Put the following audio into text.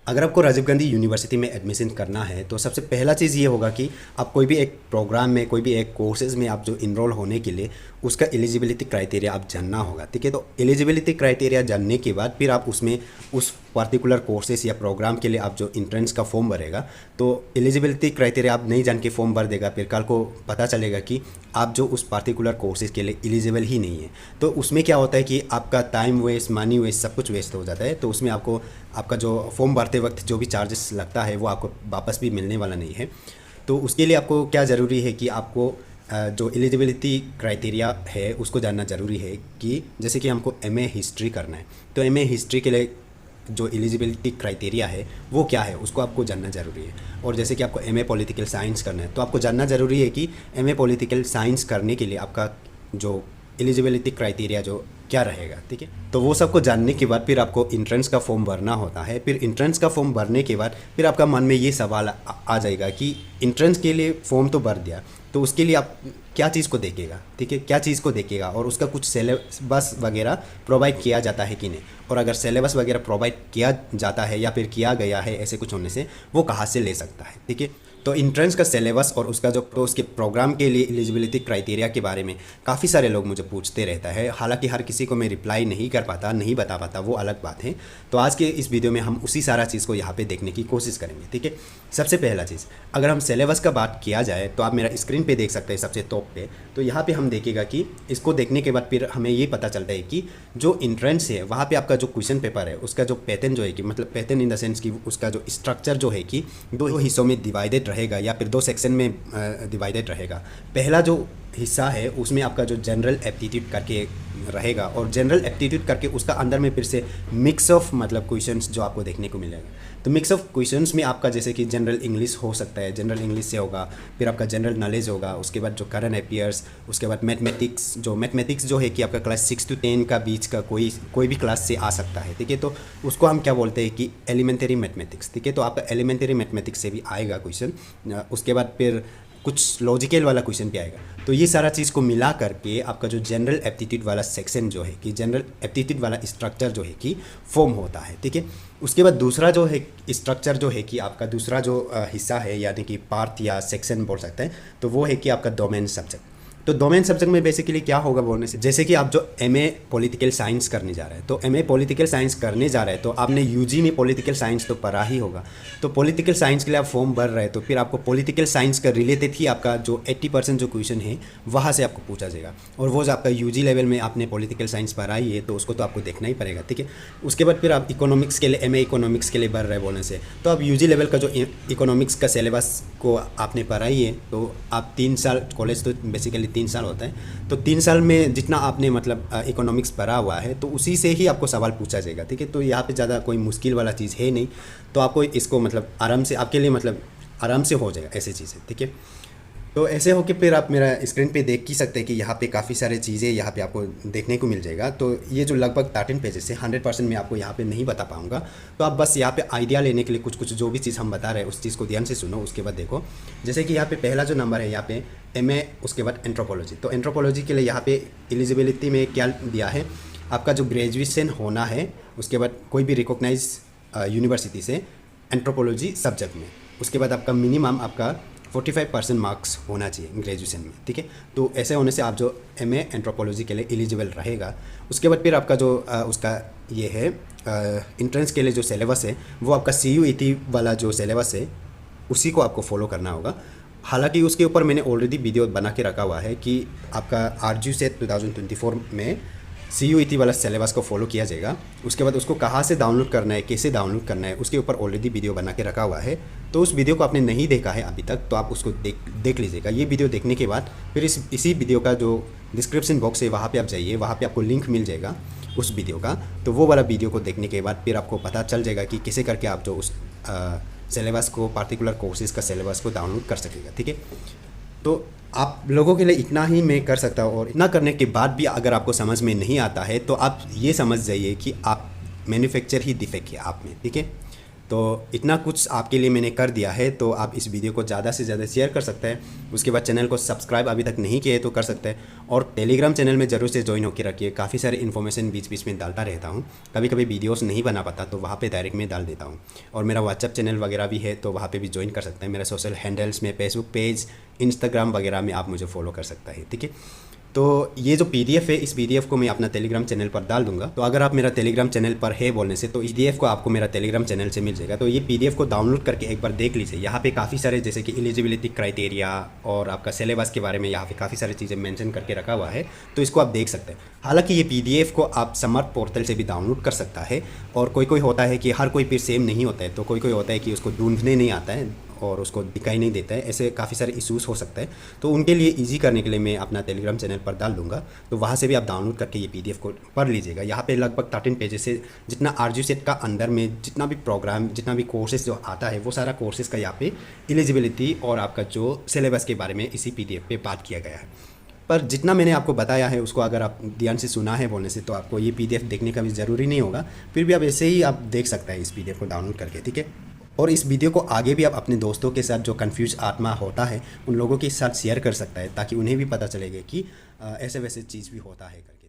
अगर आपको राजीव गांधी यूनिवर्सिटी में एडमिशन करना है तो सबसे पहला चीज़ ये होगा कि आप कोई भी एक प्रोग्राम में कोई भी एक कोर्सेज़ में आप जो इनरोल होने के लिए उसका एलिजिबिलिटी क्राइटेरिया आप जानना होगा। ठीक है, तो एलिजिबिलिटी क्राइटेरिया जानने के बाद फिर आप उसमें उस पर्टिकुलर कोर्सेज या प्रोग्राम के लिए आप जो इंट्रेंस का फॉर्म भरेगा, तो एलिजिबिलिटी क्राइटेरिया आप नहीं जान के फॉर्म भर देगा, फिर कल को पता चलेगा कि आप जो उस पर्टिकुलर कोर्सेज के लिए एलिजिबल ही नहीं है। तो उसमें क्या होता है कि आपका टाइम वेस्ट, मनी वेस्ट, सब कुछ वेस्ट हो जाता है। तो उसमें आपको आपका जो फॉर्म भरते वक्त जो भी चार्जेस लगता है वो आपको वापस भी मिलने वाला नहीं है। तो उसके लिए आपको क्या ज़रूरी है कि आपको जो एलिजिबिलिटी क्राइटेरिया है उसको जानना ज़रूरी है कि जैसे कि हमको एमए हिस्ट्री करना है, तो एमए हिस्ट्री के लिए जो एलिजिबिलिटी क्राइटेरिया है वो क्या है उसको आपको जानना ज़रूरी है। और जैसे कि आपको एमए पॉलिटिकल साइंस करना है तो आपको जानना ज़रूरी है कि एमए पॉलिटिकल साइंस करने के लिए आपका जो एलिजिबिलिटी क्राइटेरिया जो क्या रहेगा। ठीक है, तो वो सबको जानने के बाद फिर आपको इंट्रेंस का फॉर्म भरना होता है। फिर इंट्रेंस का फॉर्म भरने के बाद फिर आपका मन में ये सवाल आ जाएगा कि इंट्रेंस के लिए फॉर्म तो भर दिया, तो उसके लिए आप क्या चीज़ को देखेगा। ठीक है, क्या चीज़ को देखेगा और उसका कुछ सिलेबस वगैरह प्रोवाइड किया जाता है कि नहीं, और अगर सिलेबस वगैरह प्रोवाइड किया जाता है या फिर किया गया है ऐसे कुछ होने से वो कहाँ से ले सकता है। ठीक है, तो इंट्रेंस का सिलेबस और उसका जो तो उसके प्रोग्राम के लिए एलिजिबिलिटी क्राइटेरिया के बारे में काफ़ी सारे लोग मुझे पूछते रहता है। हालांकि हर किसी को मैं रिप्लाई नहीं कर पाता, नहीं बता पाता, वो अलग बात है। तो आज के इस वीडियो में हम उसी सारा चीज़ को यहाँ पे देखने की कोशिश करेंगे। ठीक है, सबसे पहला चीज़, अगर हम सिलेबस का बात किया जाए तो आप मेरा स्क्रीन पे देख सकते हैं सबसे टॉप पे। तो यहाँ पे हम देखेगा कि इसको देखने के बाद फिर हमें ये पता चलता है कि जो इंट्रेंस है वहाँ पे आपका जो क्वेश्चन पेपर है उसका जो पैटर्न जो है कि मतलब पैटर्न इन द सेंस कि उसका जो स्ट्रक्चर जो है कि दो हिस्सों में डिवाइडेड रहेगा या फिर दो सेक्शन में डिवाइडेड रहेगा। पहला जो हिस्सा है उसमें आपका जो जनरल एप्टीट्यूड करके रहेगा, और जनरल एप्टीट्यूड करके उसका अंदर में फिर से मिक्स ऑफ मतलब क्वेश्चंस जो आपको देखने को मिलेगा। तो मिक्स ऑफ क्वेश्चंस में आपका जैसे कि जनरल इंग्लिश हो सकता है, जनरल इंग्लिश से होगा, फिर आपका जनरल नॉलेज होगा, उसके बाद जो करंट अफेयर्स, उसके बाद मैथमेटिक्स जो है कि आपका क्लास 6 to 10 का बीच का कोई भी क्लास से आ सकता है। ठीक है, तो उसको हम क्या बोलते हैं कि एलिमेंट्री मैथमेटिक्स। ठीक है, तो आपका एलिमेंट्री मैथमेटिक्स से भी आएगा क्वेश्चन। उसके बाद फिर कुछ लॉजिकल वाला क्वेश्चन भी आएगा। तो ये सारा चीज़ को मिला करके आपका जो जनरल एप्टीट्यूड वाला सेक्शन जो है कि जनरल एप्टीट्यूड वाला स्ट्रक्चर जो है कि फॉर्म होता है। ठीक है, उसके बाद दूसरा जो है स्ट्रक्चर जो है कि आपका दूसरा जो हिस्सा है यानी कि पार्ट या सेक्शन बोल सकते हैं, तो वो है कि आपका डोमेन सब्जेक्ट। तो डोमेन सब्जेक्ट में बेसिकली क्या होगा बोलने से, जैसे कि आप जो एमए पॉलिटिकल साइंस करने जा रहे हैं, तो एमए पॉलिटिकल साइंस करने जा रहे हैं तो आपने यूजी में पॉलिटिकल साइंस तो पढ़ा ही होगा। तो पॉलिटिकल साइंस के लिए आप फॉर्म भर रहे हैं तो फिर आपको पॉलिटिकल साइंस का रिलेटेड ही आपका जो 80% जो क्वेश्चन है वहाँ से आपको पूछा जाएगा। और वो जो आपका यूजी लेवल में आपने पॉलिटिकल साइंस पढ़ा ही है तो उसको तो आपको देखना ही पड़ेगा। ठीक है, उसके बाद फिर आप इकोनॉमिक्स के लिए एमए इकोनॉमिक्स के लिए भर रहे बोलने से, तो आप यूजी लेवल का जो इकोनॉमिक्स का सिलेबस को आपने पढ़ा ही है, तो आप 3 साल कॉलेज तो बेसिकली 3 साल होता है, तो 3 साल में जितना आपने मतलब इकोनॉमिक्स पढ़ा हुआ है तो उसी से ही आपको सवाल पूछा जाएगा। ठीक है, तो यहाँ पे ज़्यादा कोई मुश्किल वाला चीज़ है नहीं, तो आपको इसको मतलब आराम से आपके लिए मतलब आराम से हो जाएगा ऐसी चीज़ें। ठीक है, तो ऐसे हो के फिर आप मेरा स्क्रीन पे देख ही सकते हैं कि यहाँ पे काफ़ी सारे चीज़ें यहाँ पे आपको देखने को मिल जाएगा। तो ये जो लगभग 13 पेजेस से 100% मैं आपको यहाँ पे नहीं बता पाऊँगा, तो आप बस यहाँ पे आइडिया लेने के लिए कुछ जो भी चीज़ हम बता रहे हैं उस चीज़ को ध्यान से सुनो, उसके बाद देखो। जैसे कि यहाँ पे पहला जो नंबर है यहाँ पे एमए, उसके बाद एंथ्रोपोलॉजी। तो एंथ्रोपोलॉजी के लिए यहाँ पे एलिजिबिलिटी में क्या दिया है, आपका जो ग्रेजुएशन होना है, उसके बाद कोई भी रिकॉग्नाइज यूनिवर्सिटी से एंथ्रोपोलॉजी सब्जेक्ट में, उसके बाद आपका मिनिमम आपका 45% मार्क्स होना चाहिए ग्रेजुएशन में। ठीक है, तो ऐसे होने से आप जो एमए एंथ्रोपोलॉजी के लिए एलिजिबल रहेगा। उसके बाद फिर आपका जो उसका ये है इंट्रेंस के लिए जो सिलेबस है वो आपका CUET वाला जो सिलेबस है उसी को आपको फॉलो करना होगा। हालांकि उसके ऊपर मैंने ऑलरेडी वीडियो बना के रखा हुआ है कि आपका RGU सेट 2024 में CUET वाला सिलेबस को फॉलो किया जाएगा। उसके बाद उसको कहाँ से डाउनलोड करना है, कैसे डाउनलोड करना है, उसके ऊपर ऑलरेडी वीडियो बना के रखा हुआ है। तो उस वीडियो को आपने नहीं देखा है अभी तक तो आप उसको देख लीजिएगा। ये वीडियो देखने के बाद फिर इसी वीडियो का जो डिस्क्रिप्शन बॉक्स है वहाँ पे आप जाइए, वहाँ पे आपको लिंक मिल जाएगा उस वीडियो का। तो वो वाला वीडियो को देखने के बाद फिर आपको पता चल जाएगा कि कैसे करके आप जो उस सिलेबस को, पार्टिकुलर कोर्सेज का सिलेबस को डाउनलोड कर सकेगा। ठीक है, तो आप लोगों के लिए इतना ही मैं कर सकता हूँ, और इतना करने के बाद भी अगर आपको समझ में नहीं आता है तो आप ये समझ जाइए कि आप मैन्युफैक्चर ही डिफेक्ट है आप में। ठीक है, तो इतना कुछ आपके लिए मैंने कर दिया है, तो आप इस वीडियो को ज़्यादा से ज़्यादा शेयर कर सकते हैं। उसके बाद चैनल को सब्सक्राइब अभी तक नहीं किए तो कर सकते हैं, और टेलीग्राम चैनल में ज़रूर से ज्वाइन होकर रखिए। काफ़ी सारे इन्फॉर्मेशन बीच बीच में डालता रहता हूँ, कभी कभी वीडियोस नहीं बना पाता तो वहाँ पे डायरेक्ट में डाल देता हूँ। और मेरा व्हाट्सएप चैनल वगैरह भी है, तो वहाँ पे भी ज्वाइन कर सकते हैं। मेरा सोशल हैंडल्स में फेसबुक पेज, इंस्टाग्राम वगैरह में आप मुझे फॉलो कर सकते हैं, ठीक है। तो ये जो पीडीएफ है, इस पीडीएफ को मैं अपना टेलीग्राम चैनल पर डाल दूंगा। तो अगर आप मेरा टेलीग्राम चैनल पर है बोलने से, तो इस पीडीएफ को आपको मेरा टेलीग्राम चैनल से मिल जाएगा। तो ये पीडीएफ को डाउनलोड करके एक बार देख लीजिए। यहाँ पे काफ़ी सारे जैसे कि एलिजिबिलिटी क्राइटेरिया और आपका सिलेबस के बारे में यहाँ पे काफ़ी सारी चीज़ें मेंशन करके रखा हुआ है, तो इसको आप देख सकते हैं। हालांकि ये पीडीएफ को आप समर्थ पोर्टल से भी डाउनलोड कर सकता है, और कोई कोई होता है कि हर कोई फिर सेम नहीं होता है, तो कोई कोई होता है कि उसको ढूंढने नहीं आता है और उसको दिखाई नहीं देता है, ऐसे काफ़ी सारे इश्यूज़ हो सकते हैं। तो उनके लिए इजी करने के लिए मैं अपना टेलीग्राम चैनल पर डाल दूंगा, तो वहाँ से भी आप डाउनलोड करके ये पीडीएफ को पढ़ लीजिएगा। यहाँ पे लगभग 13 पेजेस से जितना आरजी सेट का अंदर में जितना भी प्रोग्राम, जितना भी कोर्सेज जो आता है, वो सारा कोर्सेज का यहाँ पे एलिजिबिलिटी और आपका जो सिलेबस के बारे में इसी पीडीएफ पे बात किया गया है। पर जितना मैंने आपको बताया है उसको अगर आप ध्यान से सुना है बोलने से, तो आपको ये पीडीएफ देखने का भी ज़रूरी नहीं होगा। फिर भी आप ऐसे ही आप देख सकते हैं इस पीडीएफ को डाउनलोड करके, ठीक है। और इस वीडियो को आगे भी आप अपने दोस्तों के साथ जो कंफ्यूज आत्मा होता है उन लोगों के साथ शेयर कर सकता है, ताकि उन्हें भी पता चलेगा कि ऐसे वैसे चीज़ भी होता है करके।